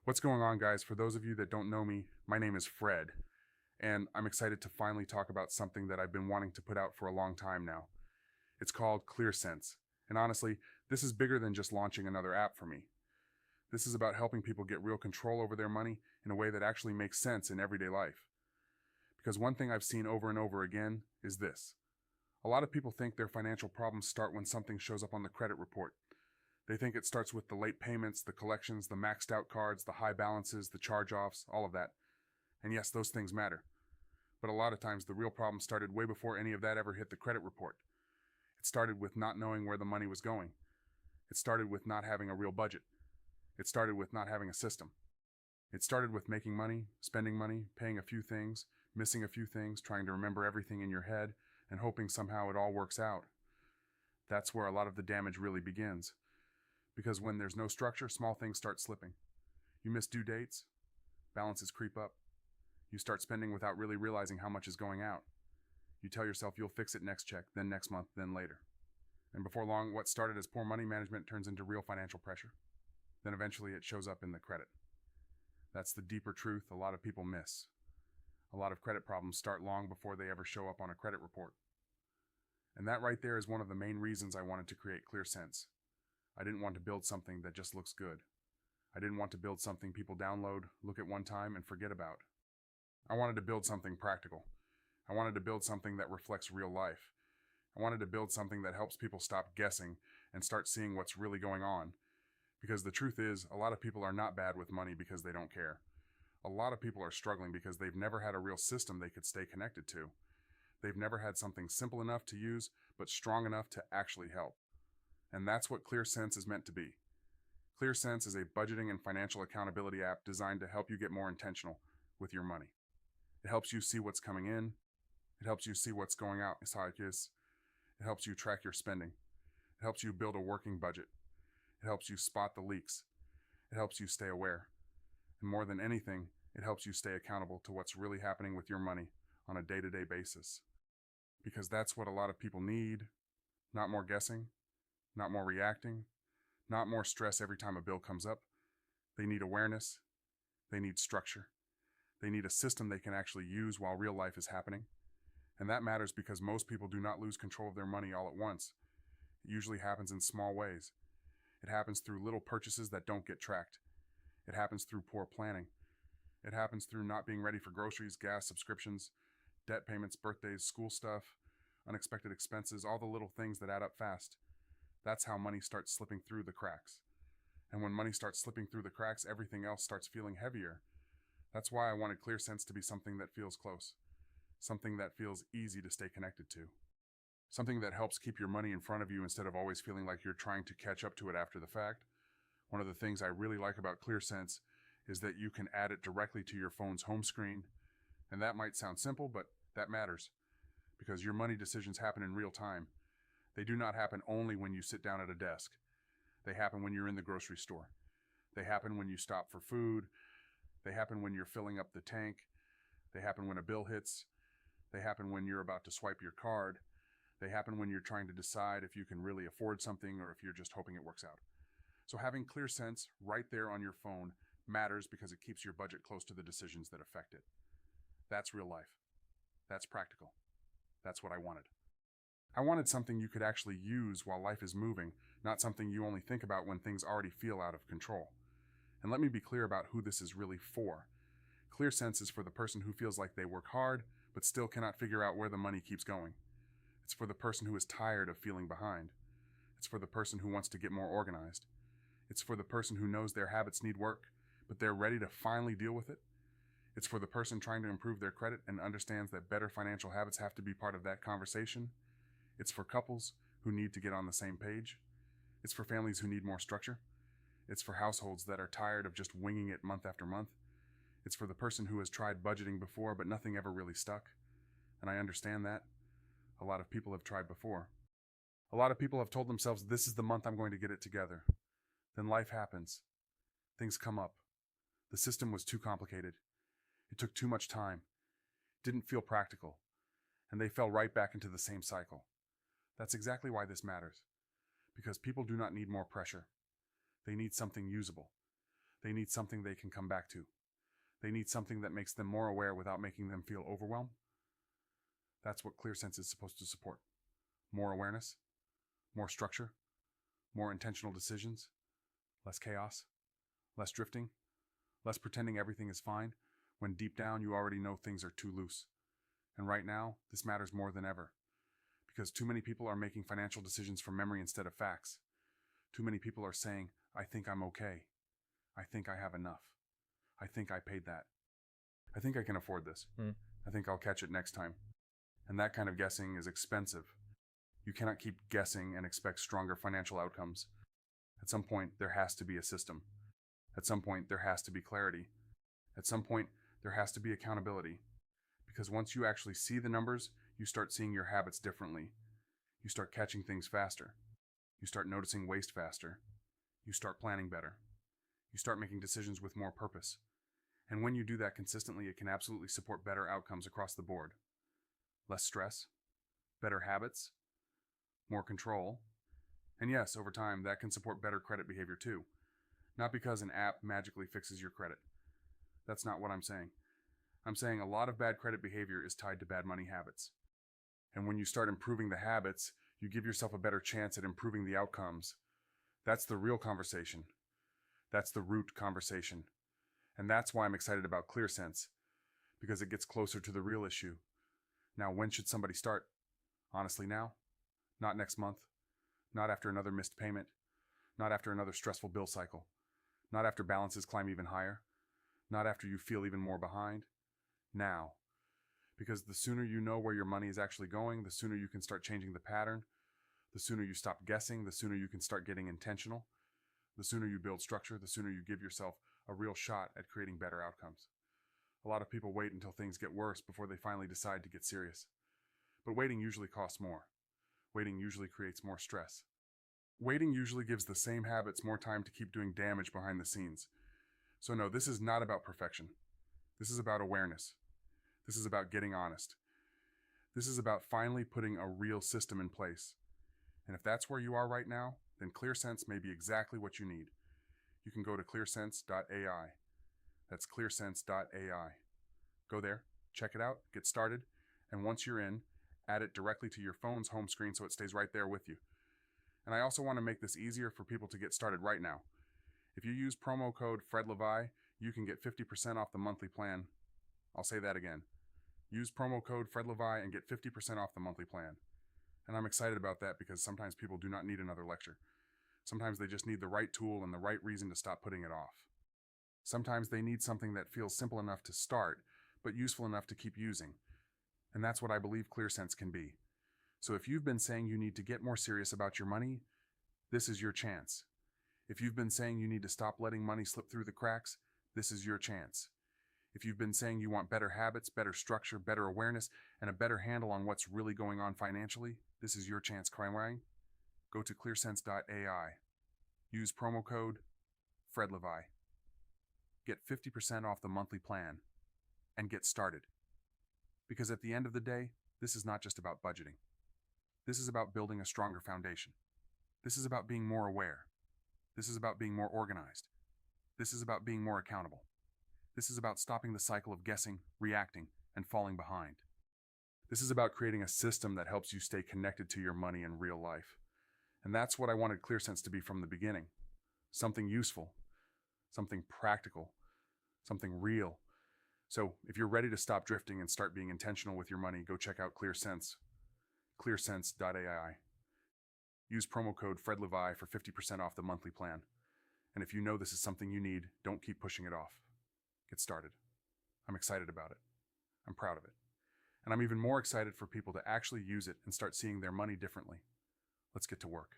What's going on, guys? For those of you that don't know me, my name is Fred, and I'm excited to finally talk about something that I've been wanting to put out for a long time now. It's called ClearCents, and honestly, this is bigger than just launching another app for me. This is about helping people get real control over their money in a way that actually makes sense in everyday life. Because one thing I've seen over and over again is this. A lot of people think their financial problems start when something shows up on the credit report. They think it starts with the late payments, the collections, the maxed out cards, the high balances, the charge-offs, all of that. And yes, those things matter. But a lot of times the real problem started way before any of that ever hit the credit report. It started with not knowing where the money was going. It started with not having a real budget. It started with not having a system. It started with making money, spending money, paying a few things, missing a few things, trying to remember everything in your head, and hoping somehow it all works out. That's where a lot of the damage really begins. Because when there's no structure, small things start slipping. You miss due dates, balances creep up. You start spending without really realizing how much is going out. You tell yourself you'll fix it next check, then next month, then later. And before long, what started as poor money management turns into real financial pressure. Then eventually it shows up in the credit. That's the deeper truth a lot of people miss. A lot of credit problems start long before they ever show up on a credit report. And that right there is one of the main reasons I wanted to create ClearCents. I didn't want to build something that just looks good. I didn't want to build something people download, look at one time, and forget about. I wanted to build something practical. I wanted to build something that reflects real life. I wanted to build something that helps people stop guessing and start seeing what's really going on. Because the truth is, a lot of people are not bad with money because they don't care. A lot of people are struggling because they've never had a real system they could stay connected to. They've never had something simple enough to use, but strong enough to actually help. And that's what ClearCents is meant to be. ClearCents is a budgeting and financial accountability app designed to help you get more intentional with your money. It helps you see what's coming in. It helps you see what's going out. It helps you track your spending. It helps you build a working budget. It helps you spot the leaks. It helps you stay aware. And more than anything, it helps you stay accountable to what's really happening with your money on a day-to-day basis. Because that's what a lot of people need. Not more guessing. Not more reacting, not more stress every time a bill comes up. They need awareness. They need structure. They need a system they can actually use while real life is happening. And that matters because most people do not lose control of their money all at once. It usually happens in small ways. It happens through little purchases that don't get tracked. It happens through poor planning. It happens through not being ready for groceries, gas, subscriptions, debt payments, birthdays, school stuff, unexpected expenses, all the little things that add up fast. That's how money starts slipping through the cracks. And when money starts slipping through the cracks, everything else starts feeling heavier. That's why I wanted ClearCents to be something that feels close. Something that feels easy to stay connected to. Something that helps keep your money in front of you instead of always feeling like you're trying to catch up to it after the fact. One of the things I really like about ClearCents is that you can add it directly to your phone's home screen. And that might sound simple, but that matters. Because your money decisions happen in real time. They do not happen only when you sit down at a desk. They happen when you're in the grocery store. They happen when you stop for food. They happen when you're filling up the tank. They happen when a bill hits. They happen when you're about to swipe your card. They happen when you're trying to decide if you can really afford something or if you're just hoping it works out. So having ClearCents right there on your phone matters because it keeps your budget close to the decisions that affect it. That's real life. That's practical. That's what I wanted. I wanted something you could actually use while life is moving, not something you only think about when things already feel out of control. And let me be clear about who this is really for. ClearCents is for the person who feels like they work hard, but still cannot figure out where the money keeps going. It's for the person who is tired of feeling behind. It's for the person who wants to get more organized. It's for the person who knows their habits need work, but they're ready to finally deal with it. It's for the person trying to improve their credit and understands that better financial habits have to be part of that conversation. It's for couples who need to get on the same page. It's for families who need more structure. It's for households that are tired of just winging it month after month. It's for the person who has tried budgeting before, but nothing ever really stuck. And I understand that. A lot of people have tried before. A lot of people have told themselves, this is the month I'm going to get it together. Then life happens. Things come up. The system was too complicated. It took too much time. It didn't feel practical. And they fell right back into the same cycle. That's exactly why this matters. Because people do not need more pressure. They need something usable. They need something they can come back to. They need something that makes them more aware without making them feel overwhelmed. That's what ClearCents is supposed to support. More awareness, more structure, more intentional decisions, less chaos, less drifting, less pretending everything is fine when deep down you already know things are too loose. And right now, this matters more than ever, because too many people are making financial decisions from memory instead of facts. Too many people are saying, I think I'm okay. I think I have enough. I think I paid that. I think I can afford this. I think I'll catch it next time. And that kind of guessing is expensive. You cannot keep guessing and expect stronger financial outcomes. At some point, there has to be a system. At some point, there has to be clarity. At some point, there has to be accountability. Because once you actually see the numbers, you start seeing your habits differently. You start catching things faster. You start noticing waste faster. You start planning better. You start making decisions with more purpose. And when you do that consistently, it can absolutely support better outcomes across the board. Less stress, better habits, more control. And yes, over time, that can support better credit behavior too. Not because an app magically fixes your credit. That's not what I'm saying. I'm saying a lot of bad credit behavior is tied to bad money habits. And when you start improving the habits, you give yourself a better chance at improving the outcomes. That's the real conversation. That's the root conversation. And that's why I'm excited about ClearCents, because it gets closer to the real issue. Now, when should somebody start? Honestly, now? Not next month. Not after another missed payment. Not after another stressful bill cycle. Not after balances climb even higher. Not after you feel even more behind. Now. Because the sooner you know where your money is actually going, the sooner you can start changing the pattern. The sooner you stop guessing, the sooner you can start getting intentional. The sooner you build structure, the sooner you give yourself a real shot at creating better outcomes. A lot of people wait until things get worse before they finally decide to get serious. But waiting usually costs more. Waiting usually creates more stress. Waiting usually gives the same habits more time to keep doing damage behind the scenes. So no, this is not about perfection. This is about awareness. This is about getting honest. This is about finally putting a real system in place. And if that's where you are right now, then ClearCents may be exactly what you need. You can go to ClearCents.ai. That's ClearCents.ai. Go there, check it out, get started, and once you're in, add it directly to your phone's home screen so it stays right there with you. And I also want to make this easier for people to get started right now. If you use promo code FredLivai, you can get 50% off the monthly plan. I'll say that again. Use promo code FredLivai and get 50% off the monthly plan. And I'm excited about that because sometimes people do not need another lecture. Sometimes they just need the right tool and the right reason to stop putting it off. Sometimes they need something that feels simple enough to start, but useful enough to keep using. And that's what I believe ClearCents can be. So if you've been saying you need to get more serious about your money, this is your chance. If you've been saying you need to stop letting money slip through the cracks, this is your chance. If you've been saying you want better habits, better structure, better awareness, and a better handle on what's really going on financially, this is your chance, Crime. Go to ClearCents.ai. Use promo code FredLivai. Get 50% off the monthly plan and get started. Because at the end of the day, this is not just about budgeting. This is about building a stronger foundation. This is about being more aware. This is about being more organized. This is about being more accountable. This is about stopping the cycle of guessing, reacting, and falling behind. This is about creating a system that helps you stay connected to your money in real life. And that's what I wanted ClearCents to be from the beginning. Something useful, something practical, something real. So if you're ready to stop drifting and start being intentional with your money, go check out ClearCents, ClearCents.ai. Use promo code FredLivai for 50% off the monthly plan. And if you know this is something you need, don't keep pushing it off. Get started. I'm excited about it. I'm proud of it. And I'm even more excited for people to actually use it and start seeing their money differently. Let's get to work.